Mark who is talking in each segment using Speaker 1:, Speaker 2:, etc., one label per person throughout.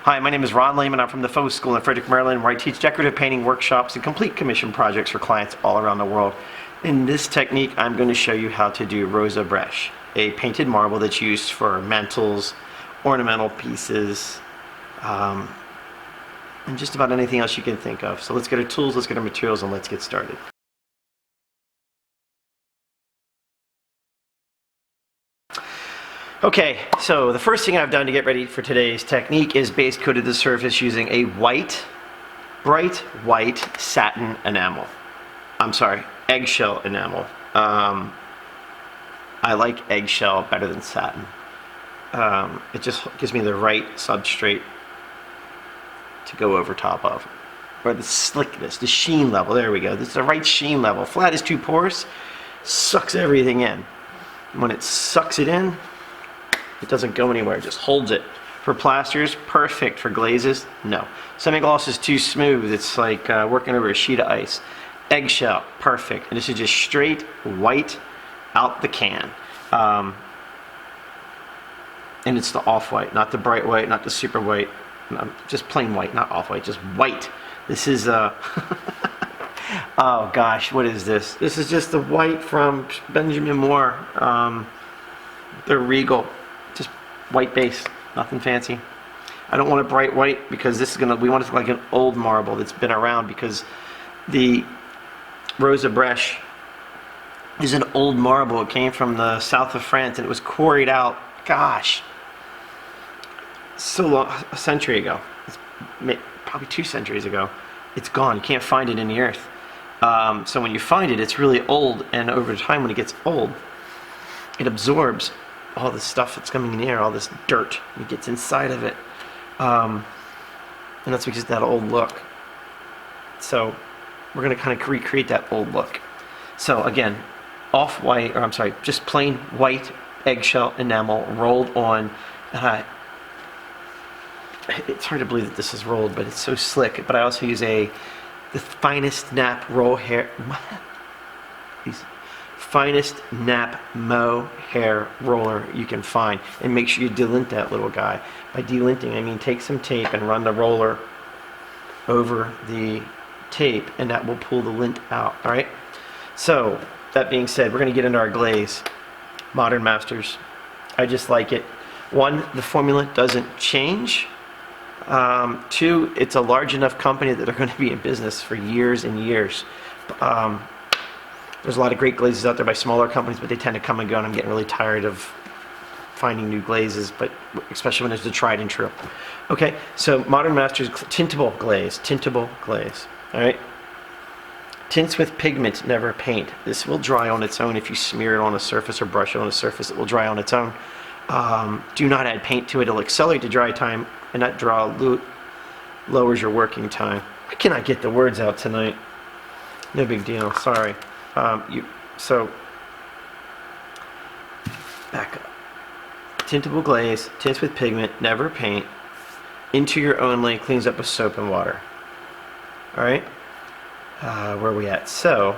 Speaker 1: Hi, my name is Ron Lehman. I'm from the Faux School in Frederick, Maryland, where I teach decorative painting workshops and complete commission projects for clients all around the world. In this technique, I'm going to show you how to do Rossa breche, a painted marble that's used for mantels, ornamental pieces, and just about anything else you can think of. So let's get our tools, let's get our materials, and let's get started. Okay, so the first thing I've done to get ready for today's technique is base coated the surface using a white, bright white satin enamel. I'm sorry, eggshell enamel. I like eggshell better than satin. It just gives me the right substrate to go over top of. Or the slickness, the sheen level, there we go. This is the right sheen level. Flat is too porous, sucks everything in. When it sucks it in, it doesn't go anywhere, it just holds it. For plasters, perfect. For glazes, no. Semi-gloss is too smooth, it's like working over a sheet of ice. Eggshell, perfect. And this is just straight white out the can. And it's the off-white, not the bright white, not the super white. Just plain white, not off-white, just white. This is, oh gosh, what is this? This is just the white from Benjamin Moore. The Regal. Just white base, nothing fancy. I don't want it bright white because this is we want it to look like an old marble that's been around, because the Rossa breche is an old marble. It came from the south of France and it was quarried out, gosh, so long, a century ago. It's probably 2 centuries ago. It's gone, you can't find it in the earth. So when you find it, it's really old, and over time when it gets old, it absorbs all this stuff that's coming in the air, all this dirt, it gets inside of it. And that's because of that old look. So we're going to kind of recreate that old look. So again, off-white, or I'm sorry, just plain white eggshell enamel rolled on. It's hard to believe that this is rolled, but it's so slick. But I also use the finest nap finest nap mohair roller you can find, and make sure you delint that little guy. By delinting, I mean take some tape and run the roller over the tape, and that will pull the lint out. All right, so that being said, we're going to get into our glaze. Modern Masters, I just like it. 1, the formula doesn't change. 2, it's a large enough company that they're going to be in business for years and years. There's a lot of great glazes out there by smaller companies, but they tend to come and go, and I'm getting really tired of finding new glazes, but especially when there's the tried and true. Okay, so Modern Masters tintable glaze, all right? Tints with pigment, never paint. This will dry on its own if you smear it on a surface or brush it on a surface. It will dry on its own. Do not add paint to it. It'll accelerate the dry time, and that lowers your working time. I cannot get the words out tonight. No big deal, sorry. So back up. Tintable glaze, tints with pigment, never paint. Into your only, cleans up with soap and water. All right. Where are we at? So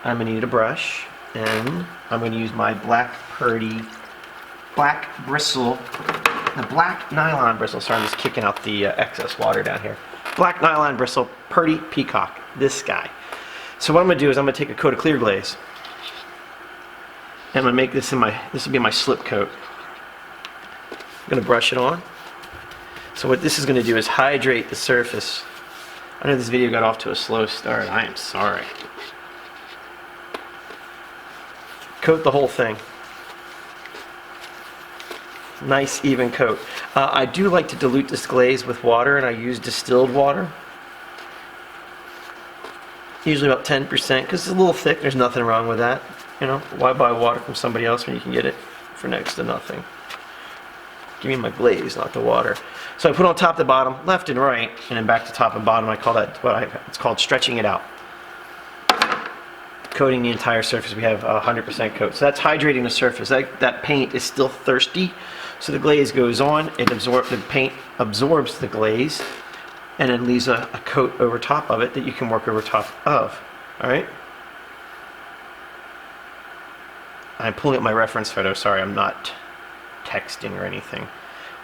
Speaker 1: I'm gonna need a brush, and I'm gonna use my black purdy, black bristle, the black nylon bristle. Sorry, I'm just kicking out the excess water down here. Black nylon bristle, purdy peacock, this guy. So what I'm going to do is I'm going to take a coat of clear glaze, and I'm going to make this this will be my slip coat. I'm going to brush it on. So what this is going to do is hydrate the surface. I know this video got off to a slow start. I am sorry. Coat the whole thing. Nice even coat. I do like to dilute this glaze with water, and I use distilled water. Usually about 10%, because it's a little thick. There's nothing wrong with that. You know, why buy water from somebody else when you can get it for next to nothing? Give me my glaze, not the water. So I put on top to bottom, left and right, and then back to top and bottom. I call that it's called stretching it out. Coating the entire surface. We have 100% coat. So that's hydrating the surface. That paint is still thirsty. So the glaze goes on, the paint absorbs the glaze, and then leaves a coat over top of it that you can work over top of. All right? I'm pulling up my reference photo. Sorry, I'm not texting or anything.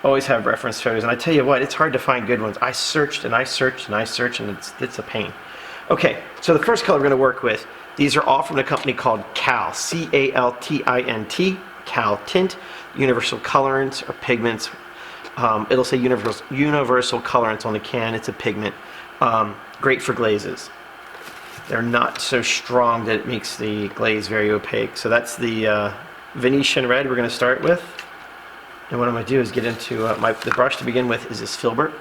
Speaker 1: Always have reference photos, and I tell you what, it's hard to find good ones. I searched and I searched and I searched, and it's a pain. Okay, so the first color we're going to work with, these are all from a company called Cal, C-A-L-T-I-N-T, Cal Tint, Universal Colorants or Pigments. It'll say universal Colorants on the can. It's a pigment. Great for glazes. They're not so strong that it makes the glaze very opaque. So that's the Venetian red we're going to start with. And what I'm going to do is get into the brush to begin with is this filbert.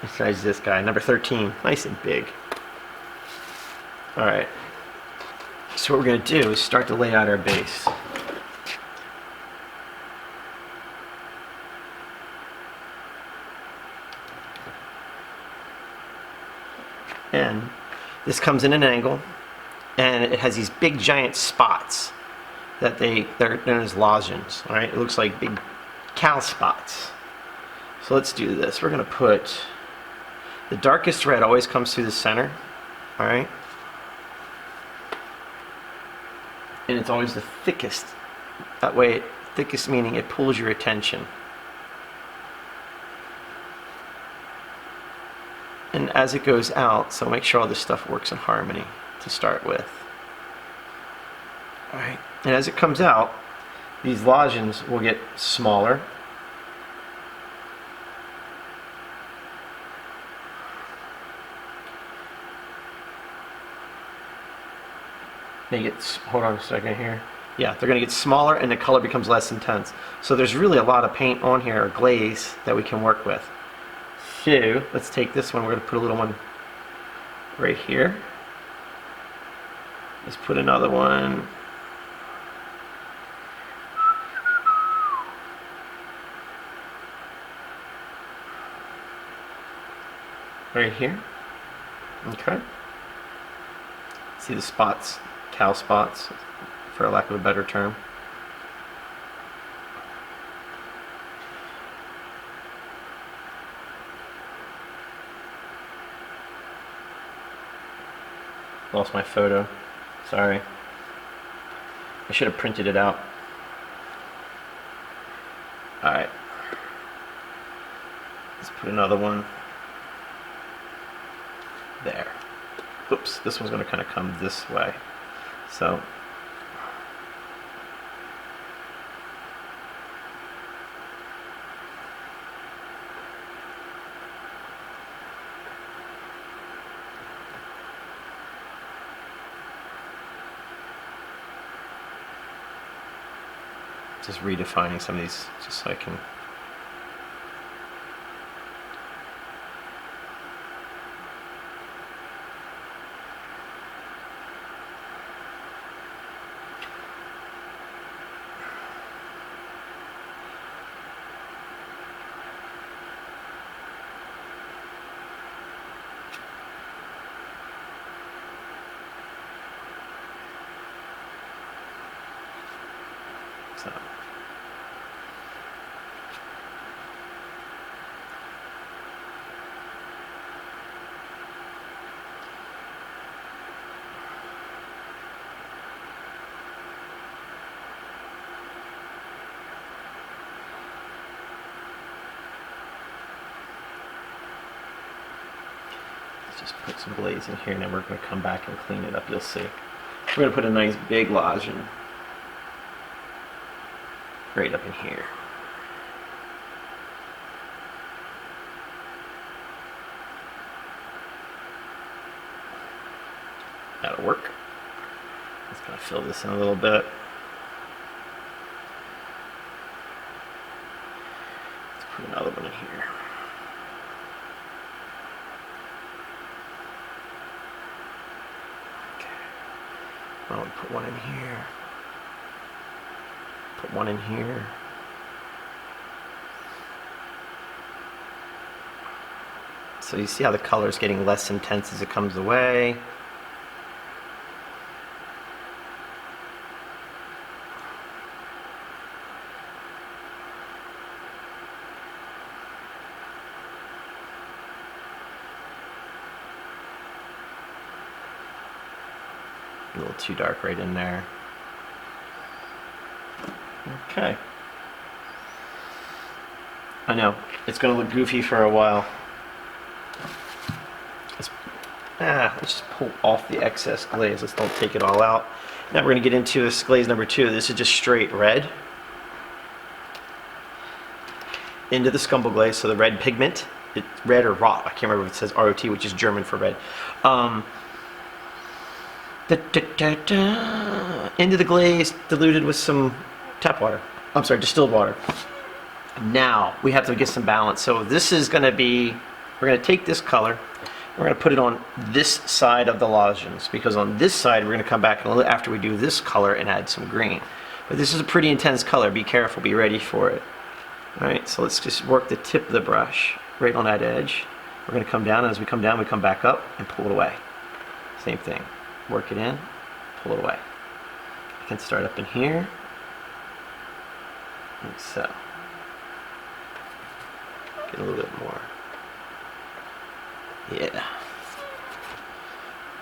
Speaker 1: Besides this guy, number 13, nice and big. All right. So what we're going to do is start to lay out our base. And this comes in an angle, and it has these big giant spots that they're known as lozenges. All right, it looks like big cal spots. So let's do this. We're going to put the darkest red always comes through the center. All right, and it's always the thickest. That way, thickest meaning it pulls your attention. And as it goes out, so make sure all this stuff works in harmony to start with. All right, and as it comes out, these lozenges will get smaller. They get, hold on a second here. Yeah, they're going to get smaller and the color becomes less intense. So there's really a lot of paint on here, or glaze, that we can work with. So let's take this one. We're going to put a little one right here. Let's put another one right here. Okay. See the spots, cal spots, for lack of a better term. Lost my photo. Sorry. I should have printed it out. Alright. Let's put another one there. Oops, this one's going to kind of come this way. So just redefining some of these just so I can so. Let's just put some glaze in here, and then we're going to come back and clean it up. You'll see. We're going to put a nice big lozenge right up in here. That'll work. Just going to fill this in a little bit. Let's put another one in here. Okay. I'll put one in here. Put one in here. So you see how the color is getting less intense as it comes away. A little too dark right in there. Okay. I know, it's gonna look goofy for a while. Let's just pull off the excess glaze. Let's don't take it all out. Now we're gonna get into this glaze number 2. This is just straight red. Into the scumble glaze, so the red pigment. It's red or rot. I can't remember if it says ROT, which is German for red. Into the glaze, diluted with some tap water. I'm sorry, distilled water. Now we have to get some balance. So this is going to be, we're going to take this color, we're going to put it on this side of the lozenge, because on this side we're going to come back a little after we do this color and add some green. But this is a pretty intense color. Be careful, be ready for it. All right, so let's just work the tip of the brush right on that edge. We're going to come down, and as we come down, we come back up and pull it away. Same thing. Work it in, pull it away. I can start up in here, like so. Get a little bit more. Yeah.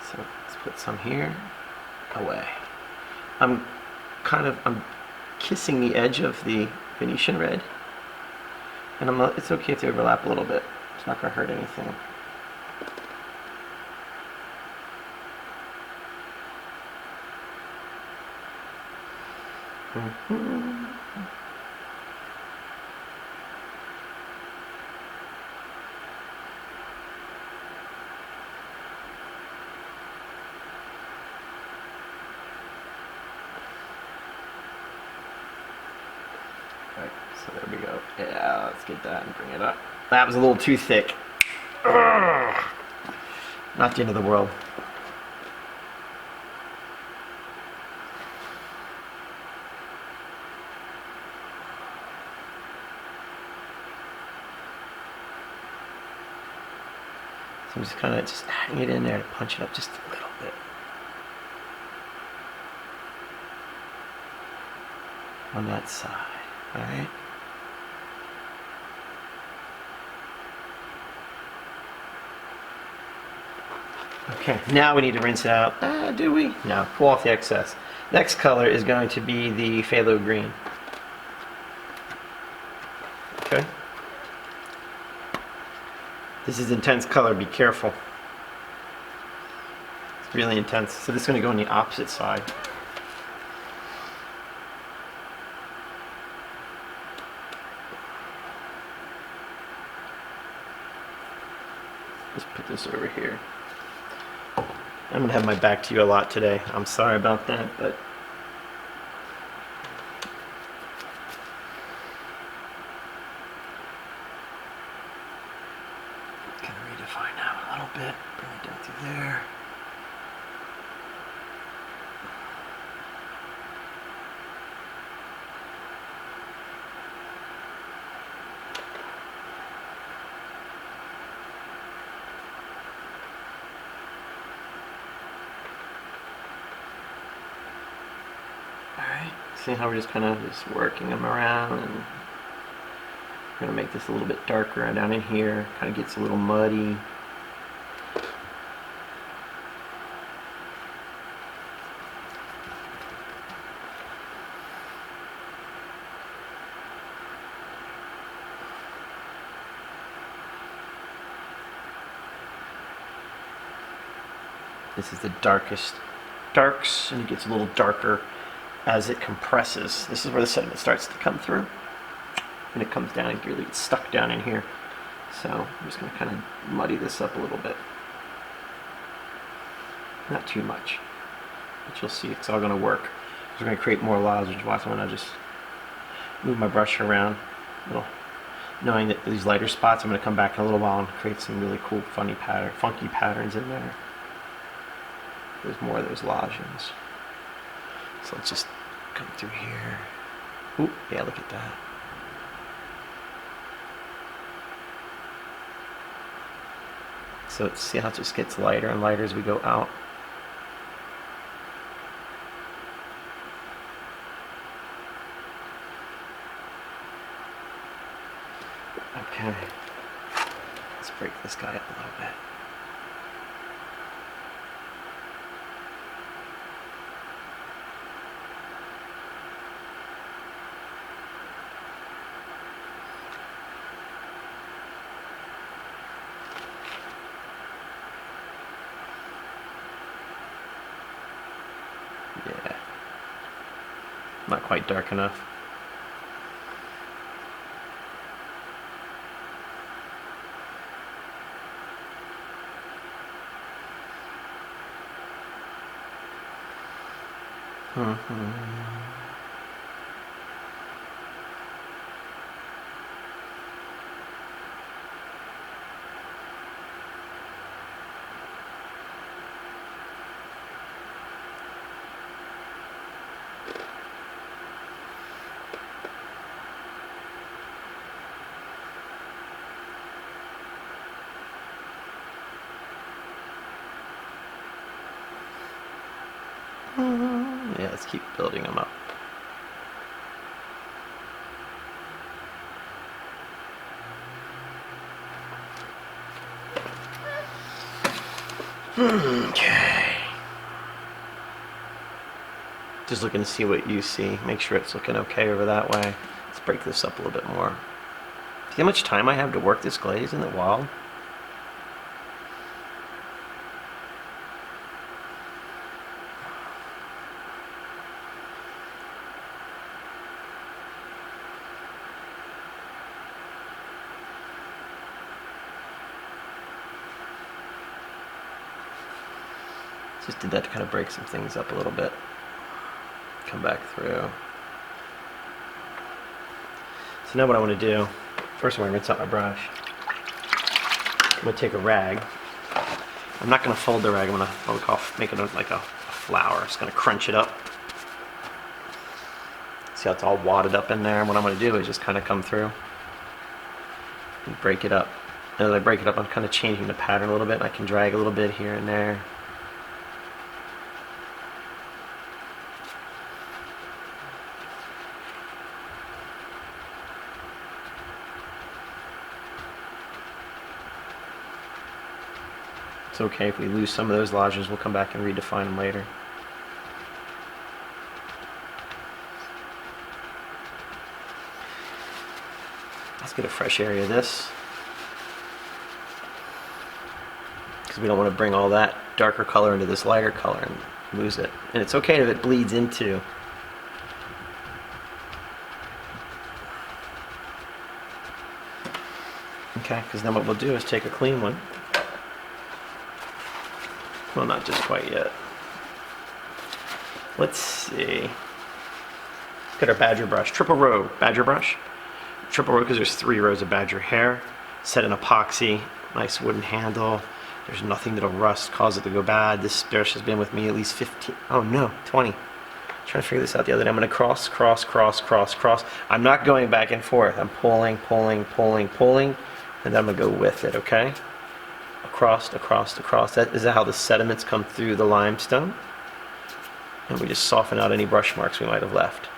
Speaker 1: So let's put some here, away. I'm kissing the edge of the Venetian red, and it's okay if they overlap a little bit. It's not going to hurt anything. Right, so there we go. Yeah, let's get that and bring it up. That was a little too thick. Ugh. Not the end of the world. So I'm just kind of just adding it in there to punch it up just a little bit. On that side, alright? Okay, now we need to rinse it out. Do we? No, pull off the excess. Next color is going to be the phthalo green. Okay? This is intense color, be careful. It's really intense. So this is going to go on the opposite side. Just put this over here. I'm going to have my back to you a lot today. I'm sorry about that, but kind of redefine that a little bit. Bring it down through there. See how we're just kind of just working them around, and we're going to make this a little bit darker down in here. Kind of gets a little muddy. This is the darkest darks, and it gets a little darker as it compresses. This is where the sediment starts to come through, and it comes down and really gets stuck down in here. So I'm just going to kind of muddy this up a little bit. Not too much, but you'll see it's all going to work. We're going to create more lozenge. Watch when I just move my brush around, knowing that these lighter spots, I'm going to come back in a little while and create some really cool, funky patterns in there. There's more of those lozenges. So let's just come through here. Ooh, yeah, look at that. So see how it just gets lighter and lighter as we go out. Okay. Let's break this guy up a little bit. Not quite dark enough. Yeah, let's keep building them up. Okay. Just looking to see what you see. Make sure it's looking okay over that way. Let's break this up a little bit more. See how much time I have to work this glaze? Isn't it wild? Just did that to kind of break some things up a little bit. Come back through. So now what I want to do, first I'm going to rinse out my brush. I'm going to take a rag. I'm not going to fold the rag, I'm going to make it like a flour. Just going to crunch it up. See how it's all wadded up in there? And what I'm going to do is just kind of come through and break it up. And as I break it up, I'm kind of changing the pattern a little bit. I can drag a little bit here and there. It's okay if we lose some of those lodges, we'll come back and redefine them later. Let's get a fresh area of this, because we don't want to bring all that darker color into this lighter color and lose it. And it's okay if it bleeds into. Okay, because then what we'll do is take a clean one. Well, not just quite yet. Let's see. Let's get our badger brush. Triple row badger brush. Triple row because there's 3 rows of badger hair. Set in epoxy. Nice wooden handle. There's nothing that'll rust, cause it to go bad. This brush has been with me at least 15, oh no, 20. Trying to figure this out the other day. I'm going to cross, cross, cross, cross, cross. I'm not going back and forth. I'm pulling, pulling, pulling, pulling, and then I'm going to go with it, okay? Across, across, across. That is how the sediments come through the limestone. And we just soften out any brush marks we might have left.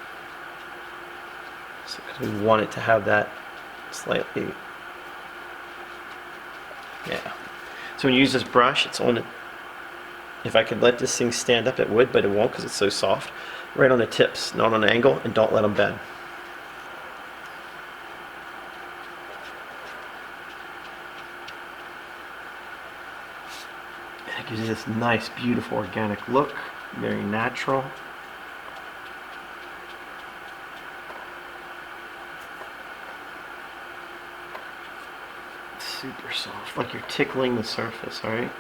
Speaker 1: So, because we want it to have that slightly, yeah. So when you use this brush, it's on it. If I could let this thing stand up, it would, but it won't because it's so soft. Right on the tips, not on an angle, and don't let them bend. It gives you this nice, beautiful, organic look. Very natural. Super soft, like you're tickling the surface, alright?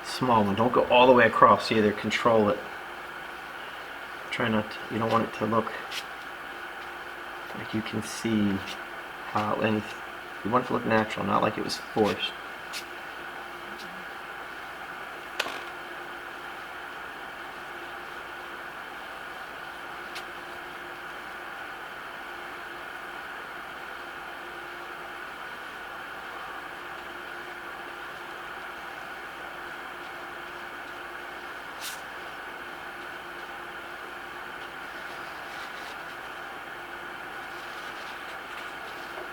Speaker 1: Small one, don't go all the way across, either control it. Try not to, you don't want it to look like you can see how anything, you want it to look natural, not like it was forced.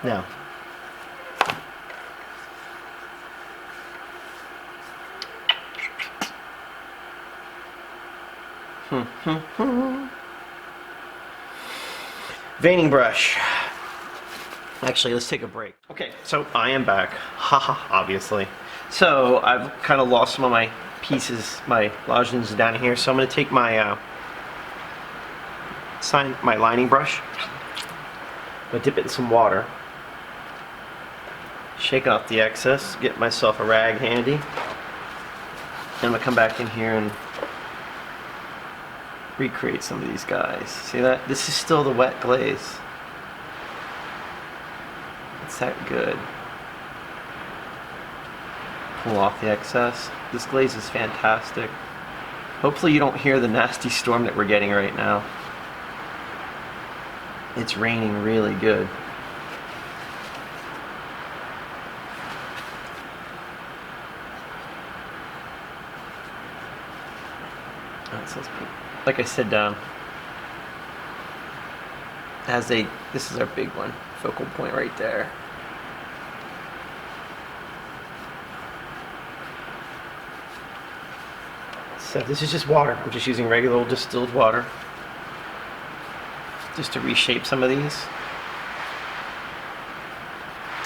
Speaker 1: Now, veining brush. Actually, let's take a break. Okay, so I am back. Haha, obviously. So I've kind of lost some of my pieces, my lozenge down here. So I'm going to take my my lining brush. I'm going to dip it in some water. Shake off the excess. Get myself a rag handy. And I'm going to come back in here and recreate some of these guys. See that? This is still the wet glaze. It's that good. Pull off the excess. This glaze is fantastic. Hopefully you don't hear the nasty storm that we're getting right now. It's raining really good. Alright, so let's put, like I said, this is our big one, focal point right there. So this is just water. I'm just using regular old distilled water just to reshape some of these.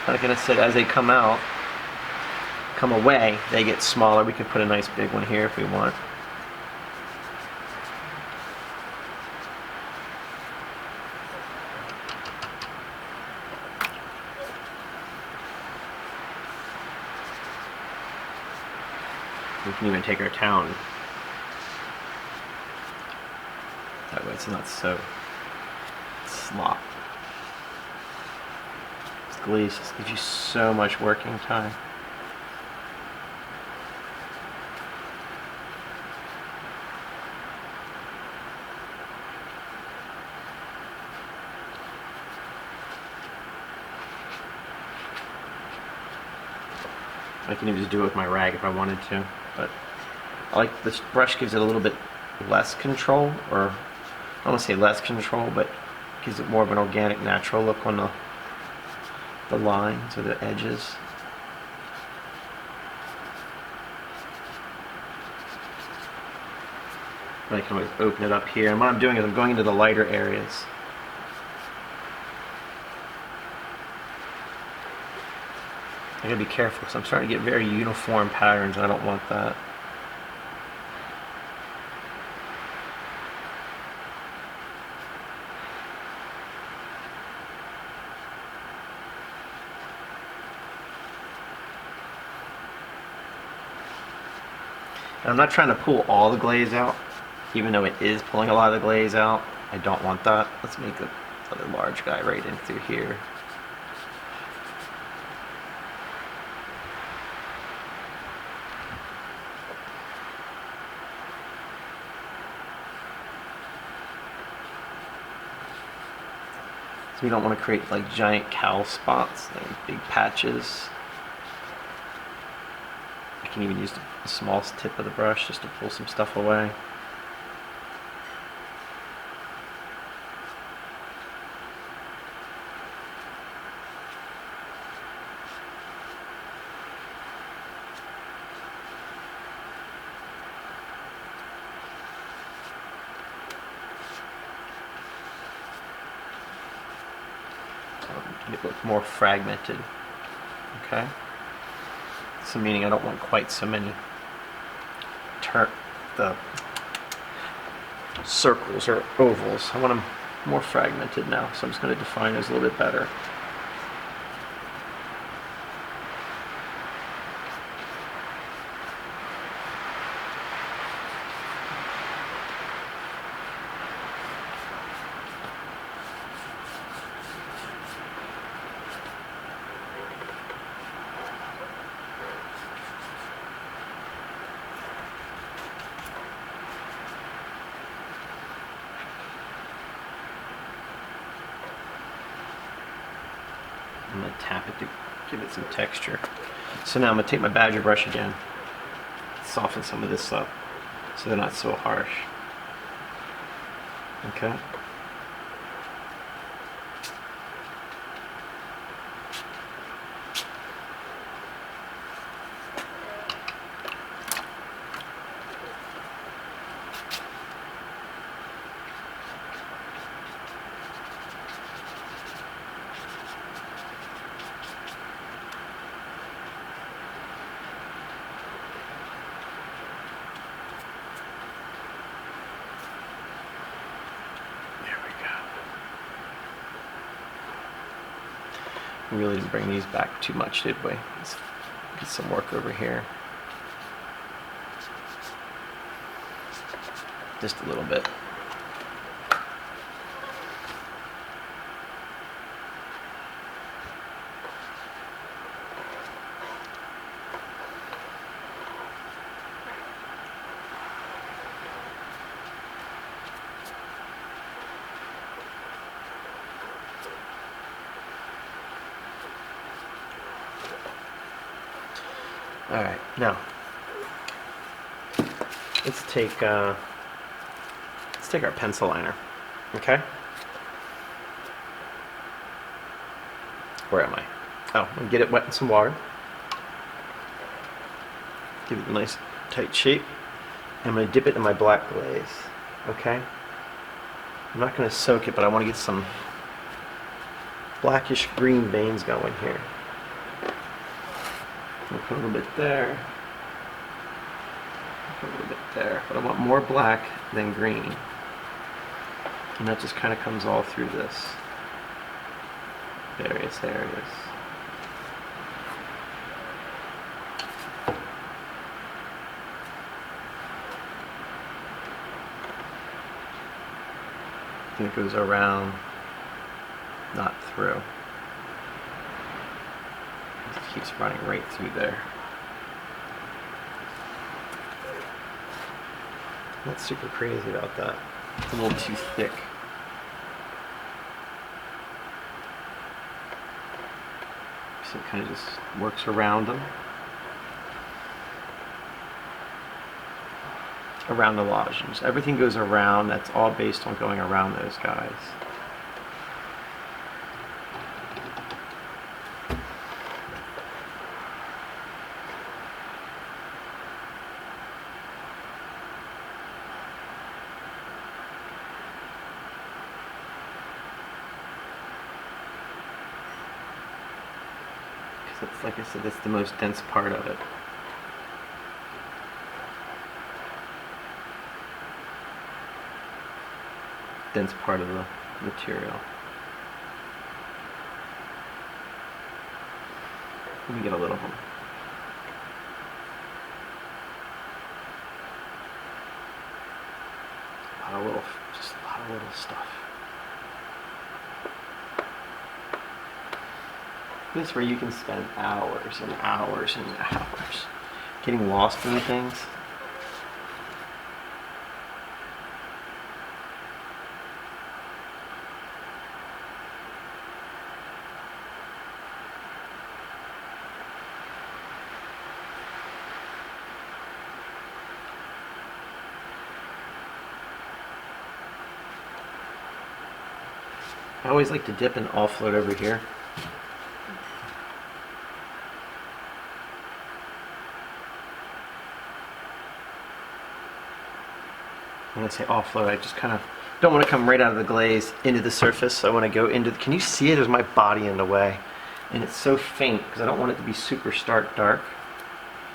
Speaker 1: Like I said, as they come away, they get smaller. We could put a nice big one here if we want. We can even take our town. That way it's not so slop. This glaze just gives you so much working time. I can even just do it with my rag if I wanted to, but I like this brush, gives it a little bit less control, or I don't want to say less control, but gives it more of an organic, natural look on the lines or the edges. And I can always open it up here, and what I'm doing is I'm going into the lighter areas. I gotta be careful because I'm starting to get very uniform patterns and I don't want that. And I'm not trying to pull all the glaze out, even though it is pulling a lot of the glaze out. I don't want that. Let's make the other large guy right in through here. So we don't want to create like giant cowl spots, like big patches. I can even use the small tip of the brush just to pull some stuff away. It look more fragmented. Okay, so meaning I don't want quite so many the circles or ovals. I want them more fragmented now, so I'm just going to define those a little bit better. I'm going to tap it to give it some texture. So now I'm going to take my badger brush again, soften some of this up so they're not so harsh. Okay. We really didn't bring these back too much, did we? Let's get some work over here. Just a little bit. All right, now let's take our pencil liner. Okay. Where am I? Oh, I'm gonna get it wet in some water. Give it a nice tight shape. I'm gonna dip it in my black glaze. Okay. I'm not gonna soak it, but I want to get some blackish green veins going here. I'll put a little bit there. Put a little bit there. But I want more black than green. And that just kind of comes all through this. Various areas. And it goes around, not through. It keeps running right through there. I'm not super crazy about that. It's a little too thick. So it kind of just works around them. Around the lozenges. Everything goes around. That's all based on going around those guys. Because it's, like I said, that's the most dense part of it. Dense part of the material. Let me get a little one. Just a lot of little stuff. This is where you can spend hours and hours and hours getting lost in things. I always like to dip and offload over here. When I say offload, I just kind of don't want to come right out of the glaze into the surface. I want to go into the, can you see it? There's my body in the way. And it's so faint because I don't want it to be super stark dark.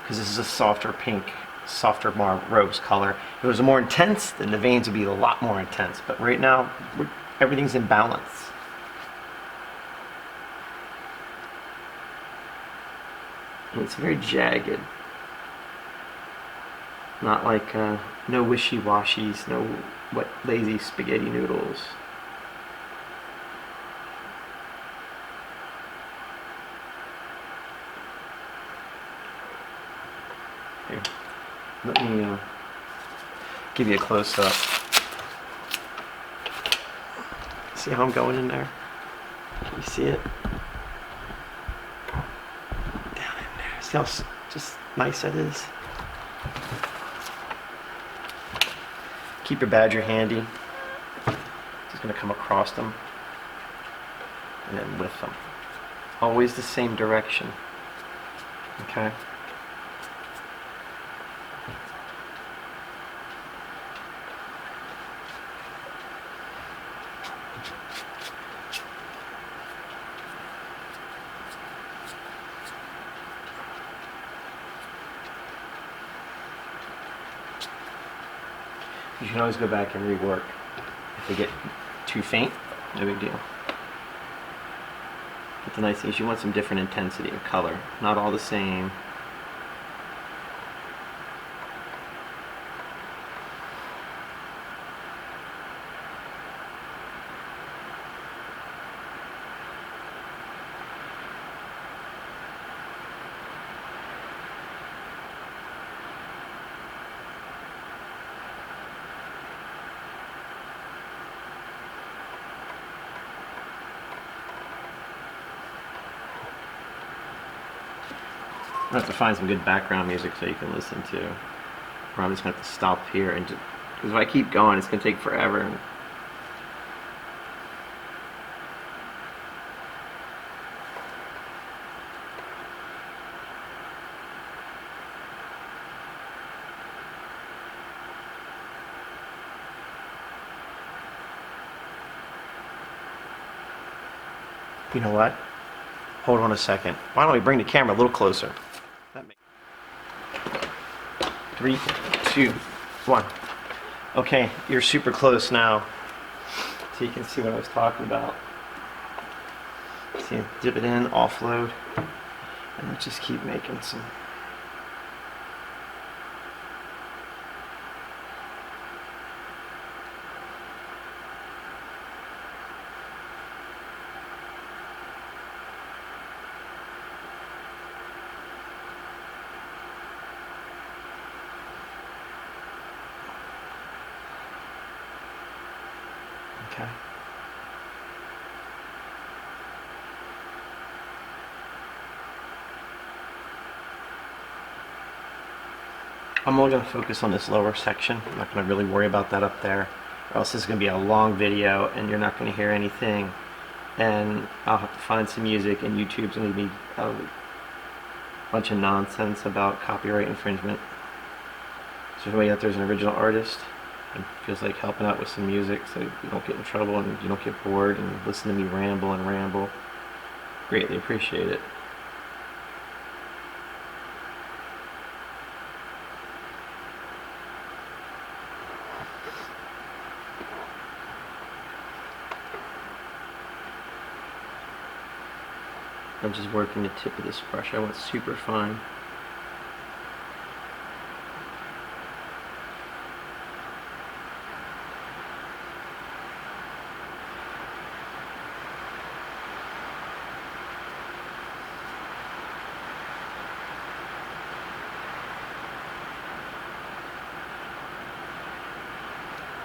Speaker 1: Because this is a softer pink, softer, more rose color. If it was more intense, then the veins would be a lot more intense. But right now, everything's in balance. And it's very jagged. Not like, no wishy-washies, no wet, lazy spaghetti noodles. Here, let me give you a close-up. See how I'm going in there? You see it? Down in there. See how just nice that is? Keep your badger handy. Just going to come across them and then with them. Always the same direction. Okay? You can always go back and rework. If they get too faint, no big deal. That's the nice thing is you want some different intensity of color, not all the same. I have to find some good background music so you can listen to. Or I'm just going to have to stop here and because if I keep going, it's going to take forever. You know what? Hold on a second. Why don't we bring the camera a little closer? 3, 2, 1. Okay, you're super close now. So you can see what I was talking about. See, dip it in, offload, and let's just keep making some. Okay. I'm only going to focus on this lower section. I'm not going to really worry about that up there, or else this is going to be a long video and you're not going to hear anything. And I'll have to find some music, and YouTube's going to be a bunch of nonsense about copyright infringement. So if anybody out there's an original artist and feels like helping out with some music so you don't get in trouble and you don't get bored and listen to me ramble and ramble, greatly appreciate it. I'm just working the tip of this brush. I want super fine.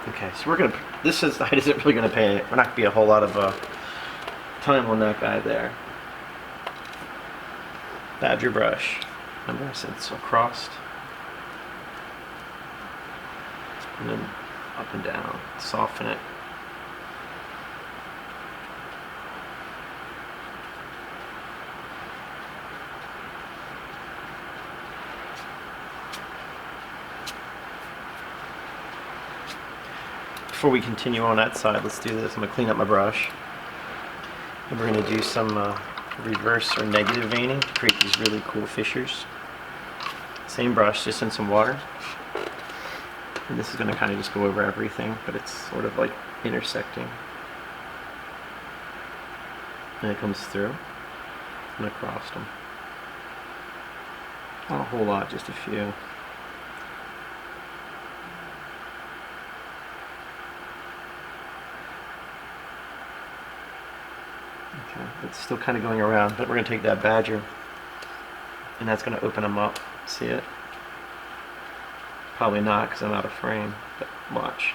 Speaker 1: Okay, so we're gonna. This is isn't really gonna pay. We're not gonna be a whole lot of time on that guy there. Badger brush. Remember I said it's so crossed. And then up and down. Soften it. Before we continue on that side, let's do this. I'm going to clean up my brush. And we're going to do some reverse or negative veining to create these really cool fissures. Same brush, just in some water. And this is going to kind of just go over everything, but it's sort of like intersecting. And it comes through and across them. Not a whole lot, just a few. Okay, it's still kind of going around, but we're going to take that badger and that's going to open them up. See it? Probably not because I'm out of frame, but watch.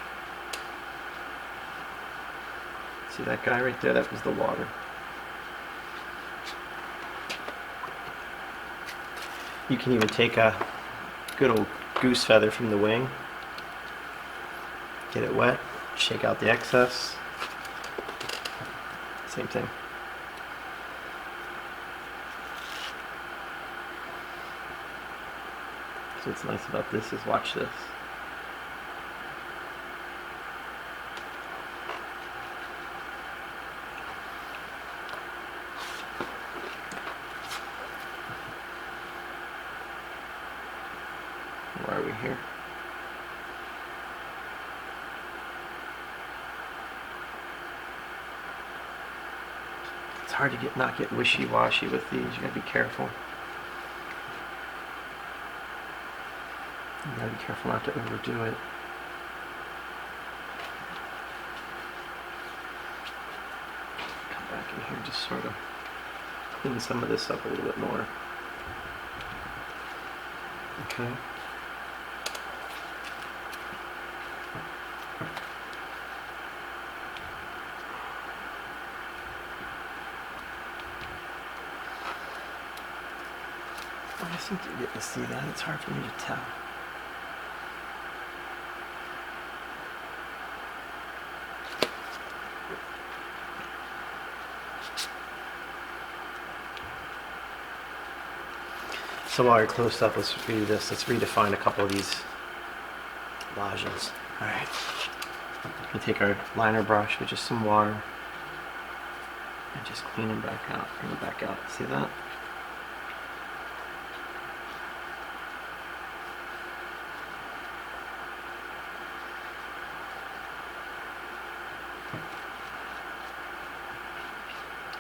Speaker 1: See that guy right there? That was the water. You can even take a good old goose feather from the wing, get it wet, shake out the excess. Same thing. So what's nice about this is watch this. Where are we here? It's hard to not get wishy-washy with these. You gotta be careful. You gotta be careful not to overdo it. Come back in here, just sort of clean some of this up a little bit more. Okay. I think you're getting to see that. It's hard for me to tell. So while you're close up, let's redo this. Let's redefine a couple of these lodges. All right. We take our liner brush with just some water and just clean them back out. Bring them back out. See that?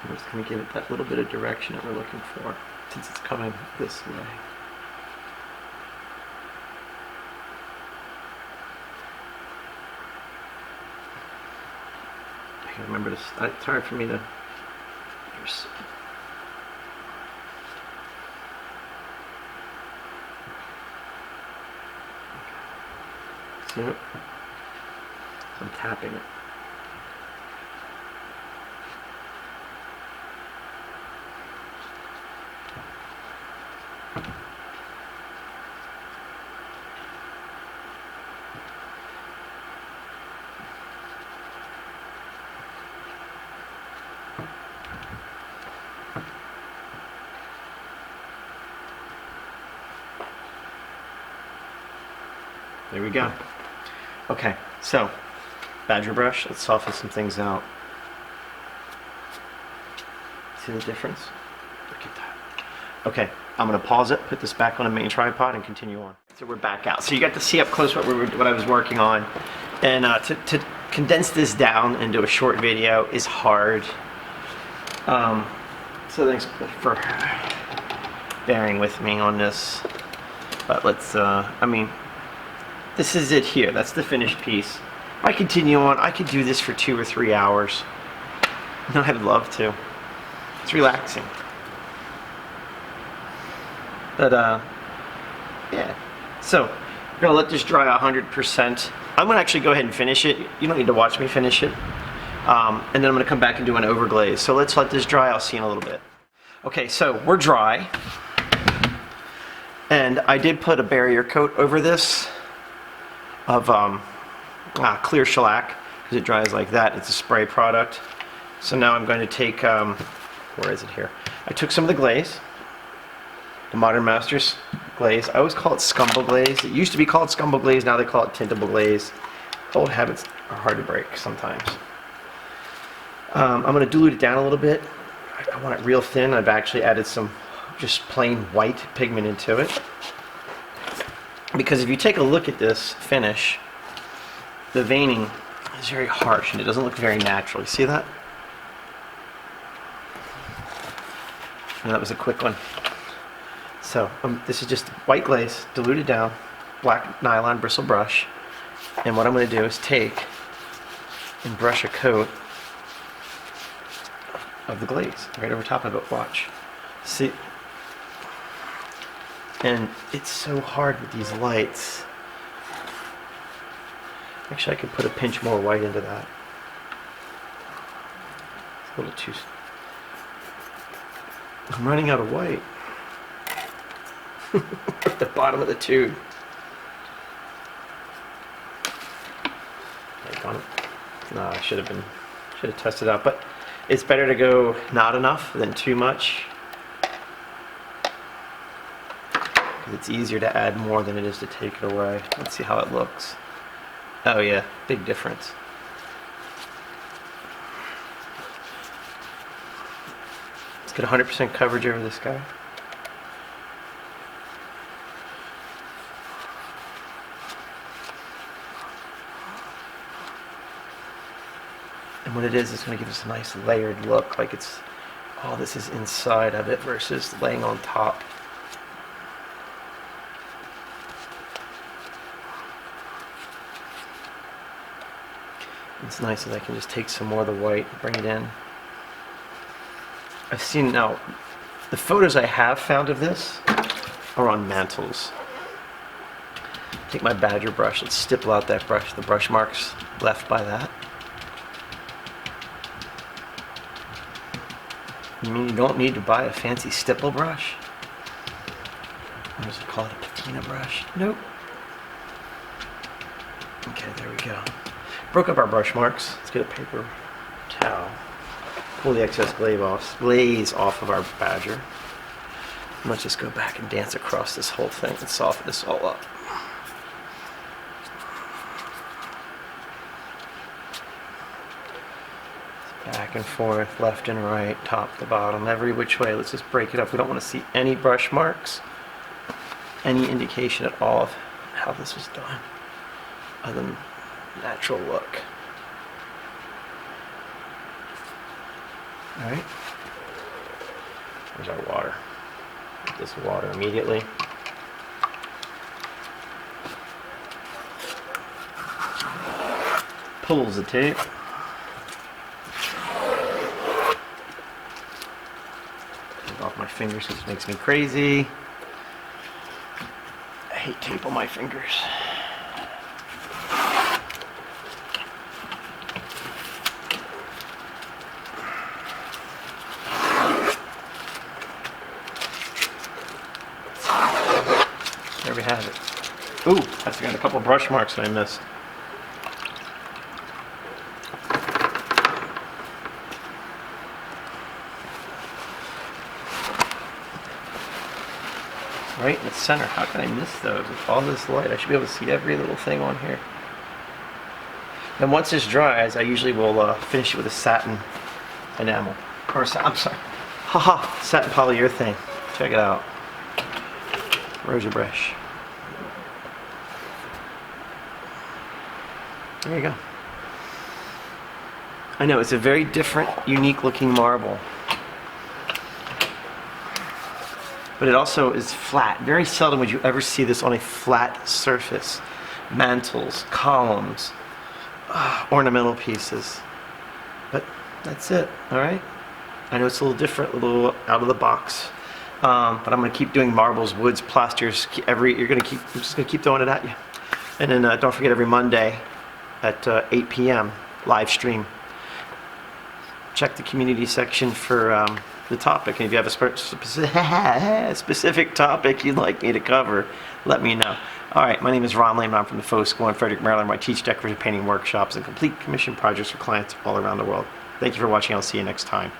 Speaker 1: We're just going to give it that little bit of direction that we're looking for, since it's coming this way. I can remember this. It's hard for me to. See it? I'm tapping it. There we go. Okay, so badger brush, let's soften some things out. See the difference? Look at that. Okay, I'm gonna pause it, put this back on a main tripod and continue on. So we're back out. So you got to see up close what I was working on. And to condense this down into a short video is hard. So thanks for bearing with me on this. But let's, I mean, this is it here. That's the finished piece. If I continue on, I could do this for 2 or 3 hours. I'd love to. It's relaxing. But, yeah. So, I'm going to let this dry 100%. I'm going to actually go ahead and finish it. You don't need to watch me finish it. And then I'm going to come back and do an overglaze. So let's let this dry. I'll see you in a little bit. Okay, so we're dry. And I did put a barrier coat over this of clear shellac, because it dries like that. It's a spray product. So now I'm going to take, where is it here? I took some of the glaze, the Modern Masters glaze. I always call it scumble glaze. It used to be called scumble glaze, now they call it tintable glaze. Old habits are hard to break sometimes. I'm going to dilute it down a little bit. I want it real thin. I've actually added some just plain white pigment into it. Because if you take a look at this finish, the veining is very harsh and it doesn't look very natural. You see that? And that was a quick one. So this is just white glaze, diluted down, black nylon bristle brush. And what I'm going to do is take and brush a coat of the glaze right over top of it. Watch. See? And it's so hard with these lights. Actually, I could put a pinch more white into that. It's a little too... I'm running out of white. At the bottom of the tube. No, I should have tested out, but it's better to go not enough than too much. It's easier to add more than it is to take it away. Let's see how it looks. Oh yeah, big difference. Let's get 100% coverage over this guy. And what it is going to give us a nice layered look, like it's all this is inside of it versus laying on top. It's nice that I can just take some more of the white, bring it in. I've seen now, the photos I have found of this are on mantles. Take my badger brush, let's stipple out that brush, the brush marks left by that. I mean, you don't need to buy a fancy stipple brush. What does it call it, a patina brush? Nope. Okay, there we go. Broke up our brush marks. Let's get a paper towel. Pull the excess glaze off of our badger. And let's just go back and dance across this whole thing and soften this all up. Back and forth, left and right, top to bottom, every which way. Let's just break it up. We don't want to see any brush marks, any indication at all of how this was done, other than natural look. All right. There's our water. Get this water immediately. Pulls the tape. Take off my fingers because it makes me crazy. I hate tape on my fingers. There we have it. Ooh, I got a couple brush marks that I missed. Right in the center. How can I miss those with all this light? I should be able to see every little thing on here. And once this dries, I usually will finish it with a satin enamel. Or I'm sorry. Haha, satin polyurethane. Check it out. Rossa breche. There you go. I know, it's a very different, unique looking marble. But it also is flat. Very seldom would you ever see this on a flat surface. Mantles, columns, ornamental pieces. But that's it, all right? I know it's a little different, a little out of the box. But I'm going to keep doing marbles, woods, plasters. I'm just going to keep throwing it at you. And then don't forget, every Monday at 8 p.m. live stream. Check the community section for the topic. And if you have a specific topic you'd like me to cover, let me know. All right, my name is Ron Lehman. I'm from the Faux School in Frederick, Maryland, where I teach decorative painting workshops and complete commission projects for clients all around the world. Thank you for watching. I'll see you next time.